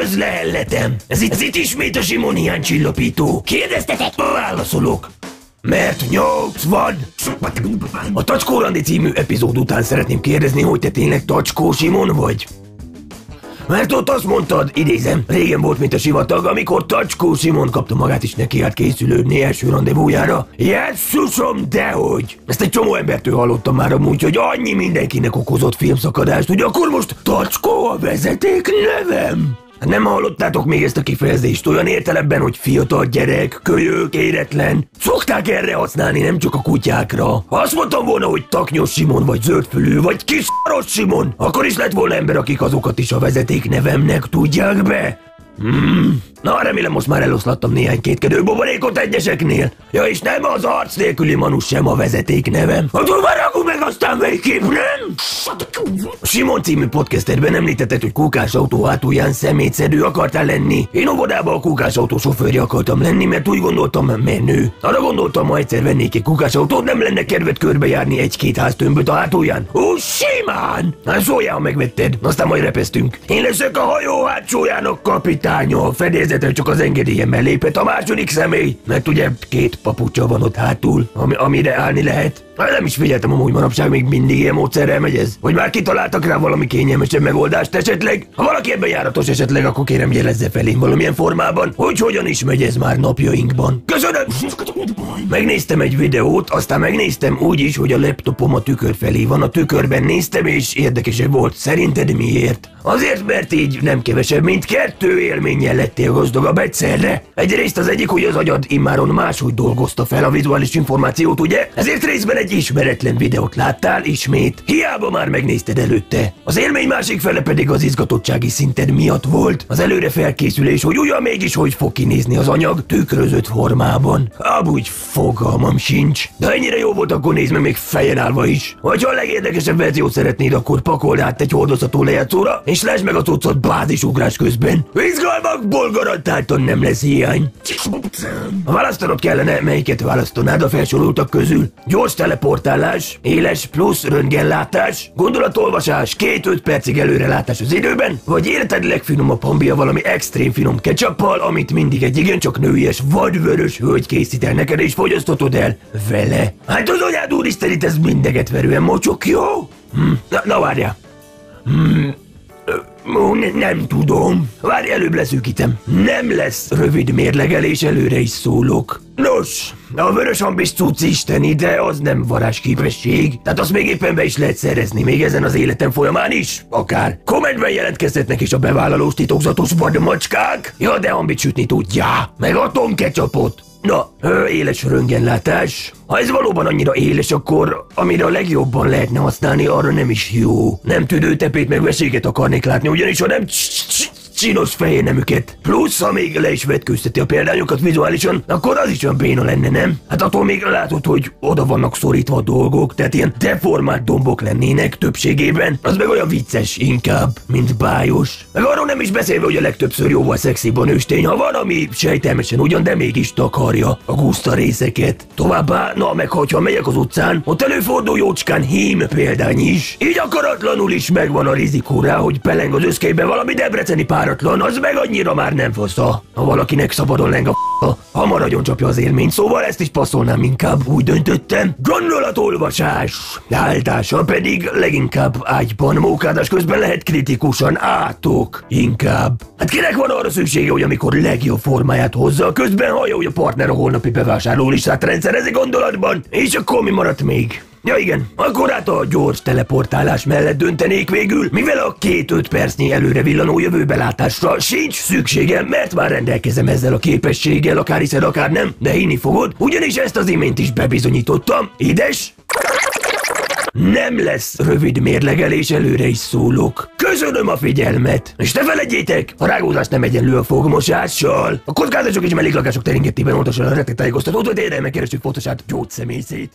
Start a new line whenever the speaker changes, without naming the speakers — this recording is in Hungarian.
Közlehelletem! Ez itt ismét a Simon hiánycsillapító. Kérdeztetek? Válaszolok. Mert 80. A Tacskó Randi című epizód után szeretném kérdezni, hogy te tényleg Tacskó Simon vagy? Mert ott azt mondtad, idézem, régen volt, mint a sivatag, amikor Tacskó Simon kapta magát is neki át készülődni első rendezvújára. Jesszusom, dehogy! Ezt egy csomó embertől hallottam már amúgy, hogy annyi mindenkinek okozott filmszakadást, hogy akkor most Tacskó a vezeték nevem? Nem hallottátok még ezt a kifejezést olyan értelemben, hogy fiatal gyerek, kölyök, éretlen? Szokták erre használni, nem csak a kutyákra. Ha azt mondtam volna, hogy Taknyos Simon, vagy Zöldfülű, vagy Kis Simon, akkor is lett volna ember, akik azokat is a vezeték nevemnek tudják be. Na, remélem most már eloszlattam néhány kétkedő buborékot egyeseknél. Ja, és nem az arc nélküli Manus sem a vezeték nevem. Attól már rakunk meg aztán végképp, nem? A Simon című podcastedben említetted, hogy kúkásautó hátulján szemétszedő akartál lenni. Én óvodában a kúkásautó sofőrje akartam lenni, mert úgy gondoltam, menő. Arra gondoltam, ha egyszer vennék egy kúkásautót, nem lenne kedved körbejárni egy-két háztömböt a hátulján. Ó, simán! Hát szóljál, ha megvetted, aztán majd repesztünk. Én leszek a hajó hátsójának kapitánya, a fedélzetre csak az engedélyemmel lépett a második személy, mert ugye két papucsa van ott hátul, amire állni lehet. Nem is figyeltem amúgy manapság, még mindig ilyen módszerrel megy ez. Vagy már kitaláltak rá valami kényelmesebb megoldást esetleg? Ha valaki ebben járatos esetleg, akkor kérem jelezze felém valamilyen formában, hogy hogyan is megy ez már napjainkban. Köszönöm! Megnéztem egy videót, aztán megnéztem úgy is, hogy a laptopom a tükör felé van. A tükörben néztem, és érdekesebb volt. Szerinted miért? Azért, mert így nem kevesebb, mint 2 élménnyel lettél gazdagabb egyszerre. Egyrészt az egyik, hogy az agyad immáron máshogy dolgozta fel a vizuális információt, ugye? Ezért részben egy ismeretlen videót láttál ismét. Hiába már megnézted előtte. Az élmény másik fele pedig az izgatottsági szinted miatt volt. Az előre felkészülés, hogy ugyan mégis hogy fog kinézni az anyag tükrözött formában. Amúgy fogalmam sincs. De ennyire jó volt, akkor nézd meg még fejen állva is. Hogyha a legérdekesebb verziót szeretnéd, akkor pakold át egy hordozható lejátszóra, és lásd meg a cuccot bázisugrás közben. Izgalmakból garantáltan nem lesz hiány. Ha választanod kellene, melyiket választanád a felsoroltak közül? Gyors teleportálás, éles plusz röntgenlátás, gondolatolvasás, 2-5 percig előrelátás az időben, vagy életed legfinomabb hambia valami extrém finom ketchuppal, amit mindig egy igencsak nőies vadvörös hölgy készít el neked, és fogyasztod el vele. Hát az anyád úristen, itt ez mindegetverően mocsok, jó? Na várjál. Nem tudom. Várj, előbb leszűkítem. Nem lesz rövid mérlegelés, előre is szólok. Nos, a vörös hambis cucc isteni, de az nem varázsképesség. Tehát azt még éppen be is lehet szerezni, még ezen az életem folyamán is. Akár. Kommentben jelentkezhetnek is a bevállalós titokzatos vadmacskák. Ja, de hambit sütni tudja. Meg atomketchupot. Na, éles röntgenlátás. Ha ez valóban annyira éles, akkor amire a legjobban lehetne használni, arra nem is jó. Nem tüdőtepét meg veséget akarnék látni, ugyanis ha nem csinos fehér nemüket. Plusz, ha még le is vetkőzteti a példányokat vizuálisan, akkor az is olyan béna lenne, nem? Hát attól még látod, hogy oda vannak szorítva a dolgok, tehát ilyen deformált dombok lennének többségében. Az meg olyan vicces inkább, mint bájos. Meg arról nem is beszélve, hogy a legtöbbször jóval szexibb a nőstény, ha van, ami sejtelmesen ugyan, de mégis takarja a guszta részeket. Továbbá, na meg ha megyek az utcán, ott előfordul jócskán hím példány is. Így akaratlanul is megvan a rizikó rá, hogy peleng az összkében valami debreceni páratlan, az meg annyira már nem fasza. Ha valakinek szabadon leng a hamar agyon csapja az élmény, szóval ezt is passzolnám inkább, úgy döntöttem. Gondolatolvasás áldása pedig leginkább ágyban, mókádás közben lehet kritikusan átok. Inkább. Hát kinek van arra szüksége, hogy amikor legjobb formáját hozza, közben hallja, hogy a partner a holnapi bevásárlólistát rendszerezi gondolatban, és akkor mi maradt még? Ja igen, akkor hát a gyors teleportálás mellett döntenék végül, mivel a 2-5 percnyi előre villanó jövőbelátásra sincs szükségem, mert már rendelkezem ezzel a képességgel, akár hiszed, akár nem, de hinni fogod, ugyanis ezt az imént is bebizonyítottam. Édes? Nem lesz rövid mérlegelés, előre is szólok. Köszönöm a figyelmet! És ne feledjétek, a rágózás nem egyenlő a fogmosással. A kockázások és melléklakások teringetében oltasson a rettegtájékoztatót, hogy érdemek keresünk fontosát gyógyszemélyzét.